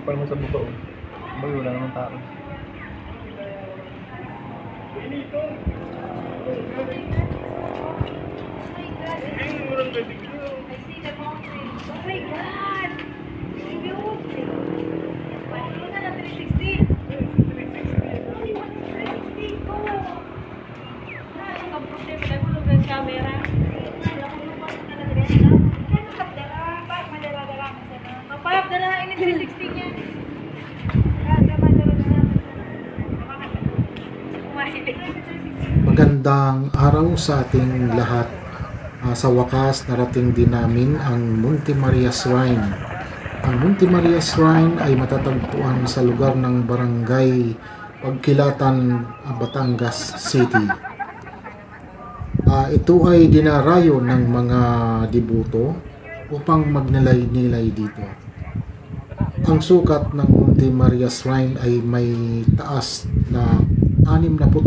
pa naman sa baba. Bagay, wala naman tao. Magandang araw sa ating lahat. Sa wakas, narating din namin ang Monte Maria Shrine. Ang Monte Maria Shrine ay matatagpuan sa lugar ng Barangay Pagkilatan, Batangas City. Ito ay dinarayo ng mga debuto upang magnilay-nilay dito. Ang sukat ng Monte Maria Shrine ay may taas na 63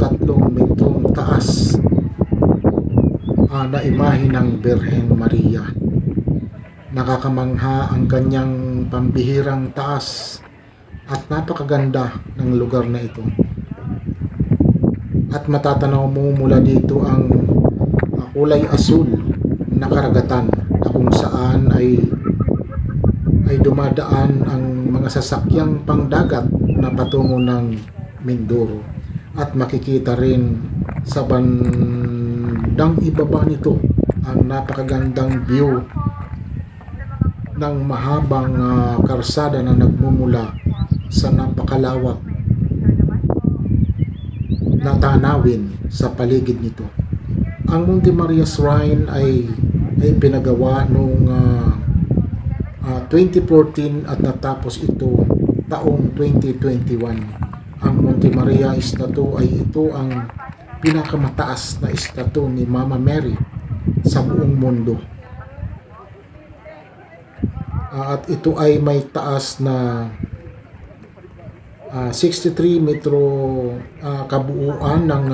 metrong taas na imahe ng Birhen Maria. Nakakamangha ang kanyang pambihirang taas at napakaganda ng lugar na ito. At matatanaw mo mula dito ang kulay asul na karagatan na kung saan ay dumadaan ang mga sasakyang pangdagat na patungo ng Mindoro. At makikita rin sa bandang ibaba nito ang napakagandang view ng mahabang karsada na nagmumula sa napakalawak na tanawin sa paligid nito. Ang Monte Maria Shrine ay pinagawa noong 2014 at natapos ito taong 2021. Ang Monte Maria statue ay ito ang pinakamataas na statue ni Mama Mary sa buong mundo. At ito ay may taas na 63 metro kabuuan ng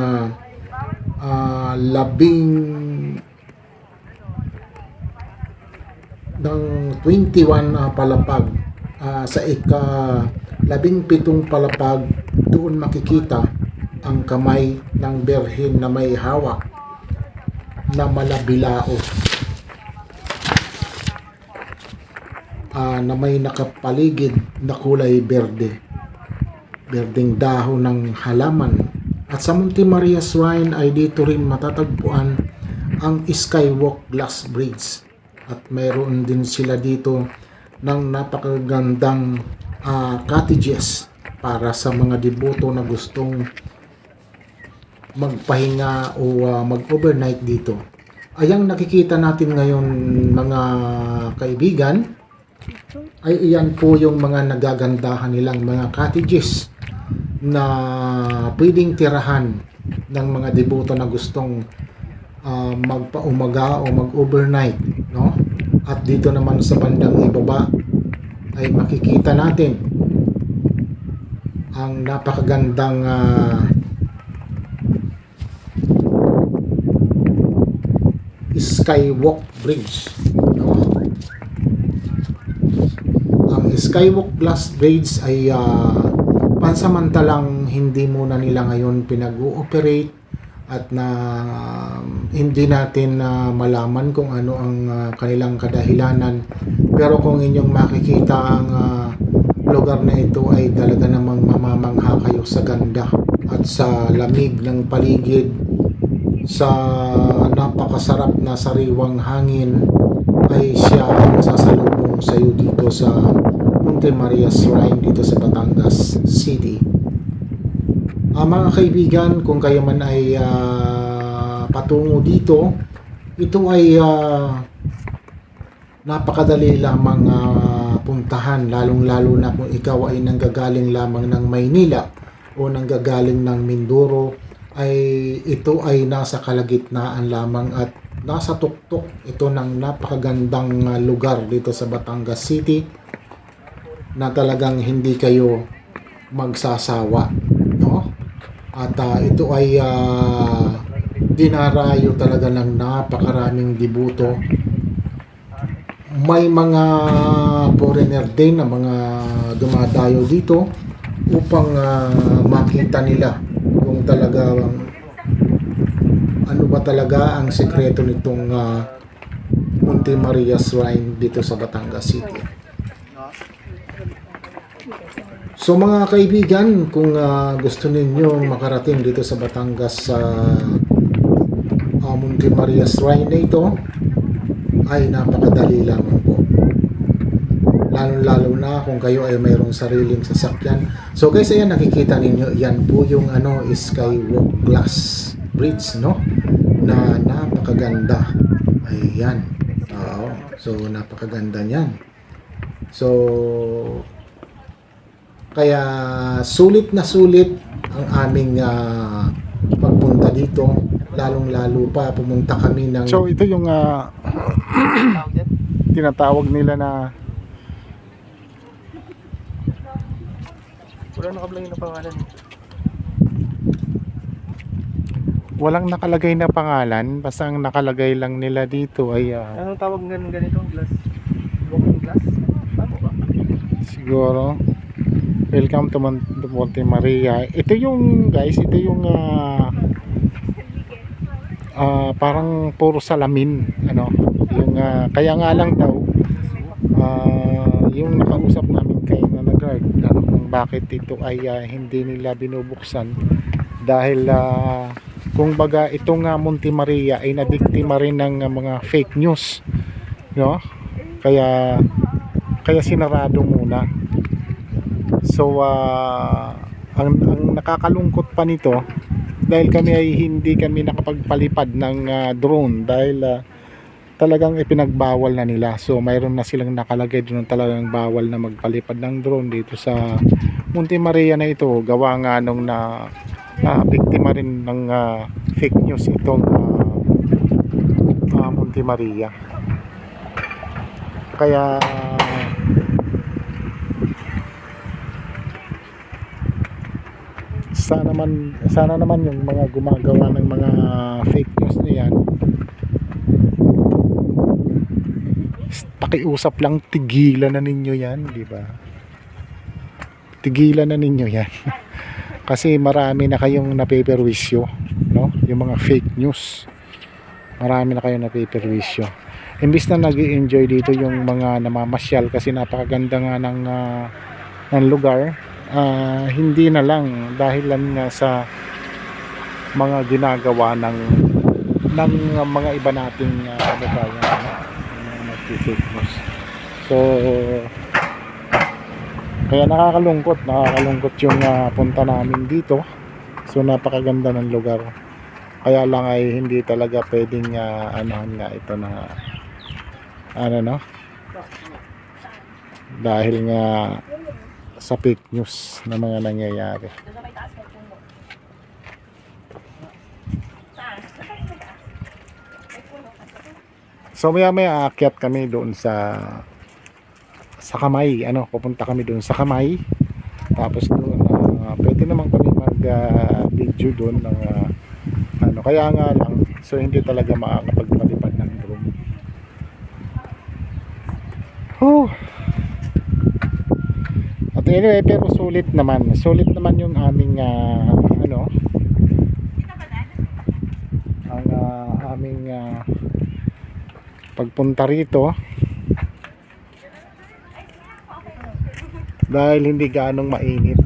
21 palapag. Sa ika-17 palapag, doon makikita ang kamay ng Birhen na may hawak na malabilao, na may nakapaligid na kulay berdeng dahon ng halaman. At sa Monte Maria Shrine ay dito rin matatagpuan ang Skywalk Glass Bridge, at mayroon din sila dito ng napakagandang cottages para sa mga deboto na gustong magpahinga o mag-overnight dito. Ayang nakikita natin ngayon, mga kaibigan, ay iyan po yung mga nagagandahan nilang mga cottages na pwedeng tirahan ng mga deboto na gustong magpaumaga o mag-overnight, no? At dito naman sa bandang ibaba ay makikita natin ang napakagandang Skywalk Bridge, no? Ang Skywalk Glass Bridge ay pansamantalang hindi muna nila ngayon pinag-ooperate at na hindi natin malaman kung ano ang kanilang kadahilanan. Pero kung inyong makikita ang lugar na ito ay talaga namang mamamangha kayo sa ganda at sa lamig ng paligid, sa napakasarap na sariwang hangin, ay siya ang sasalubong sa iyo dito sa Monte Maria Shrine dito sa Batangas City. Mga kaibigan, kung kayo man ay patungo dito, ito ay napakadali lamang puntahan, lalong-lalo na kung ikaw ay nanggagaling lamang ng Maynila o nanggagaling ng Mindoro, ay ito ay nasa kalagitnaan lamang at nasa tuktok ito ng napakagandang lugar dito sa Batangas City na talagang hindi kayo magsasawa, no? At ito ay dinarayo talaga ng napakaraming debuto may mga foreigner din na mga dumadayo dito upang makita nila kung talaga ano ba talaga ang sekreto nitong Monte Maria Shrine dito sa Batangas City. So mga kaibigan, kung gusto ninyo makarating dito sa Batangas sa Monte Maria Shrine na ito, ay napakadali lamang po. Lalo na kung kayo ay mayroong sariling sasakyan. So guys, ayan, nakikita ninyo, yan po yung Skywalk Glass Bridge, no? Na napakaganda. Ayan. Oo. So napakaganda niyan. So kaya sulit na sulit ang aming pagpunta dito, lalong-lalo pa pumunta kami ng... So ito yung tinatawag nila na Wala nakablay na pangalan. walang nakalagay na pangalan, basta ang nakalagay lang nila dito ay Anong tawag ganito? Glass? Walking glass? Tama ba? siguro welcome to Monte Maria. Ito yung guys, ito yung parang puro salamin, ano, yung kaya nga lang daw yung nakausap namin kay na guard, ano, kung bakit ito ay hindi nila binubuksan dahil kung baga itong Monte Maria ay nabiktima rin ng mga fake news, no? Kaya sinarado muna. So ang nakakalungkot pa nito, dahil hindi kami nakapagpalipad ng drone dahil talagang ipinagbawal na nila. So mayroon na silang nakalagay doon talagang bawal na magpalipad ng drone dito sa Monte Maria na ito, gawa nga nung biktima rin ng fake news itong Monte Maria. Kaya sana naman yung mga gumagawa ng mga fake news na yan, pakiusap lang, tigilan na ninyo yan, di ba? Tigilan na ninyo yan. Kasi marami na kayong napeperwisyo, no? Yung mga fake news, marami na kayong napeperwisyo. Imbis na nag-i-enjoy dito yung mga namamasyal kasi napakaganda nga ng lugar, hindi na lang dahil lang sa mga ginagawa ng mga iba nating kababayan, mga nag-fake news. So kaya nakakalungkot yung punta namin dito. So napakaganda ng lugar, kaya lang ay hindi talaga pwedeng anahan nga ito na no, dahil nga sa fake news na mga nangyayari. So maya aakyat kami doon sa Kamay, pupunta kami doon sa Kamay. Tapos doon pwede naman kami mag video doon ng kaya nga lang, so hindi talaga makakapagpalipad ng drone. At anyway, pero sulit naman yung aming aming pagpunta rito, dahil hindi gaanong mainit.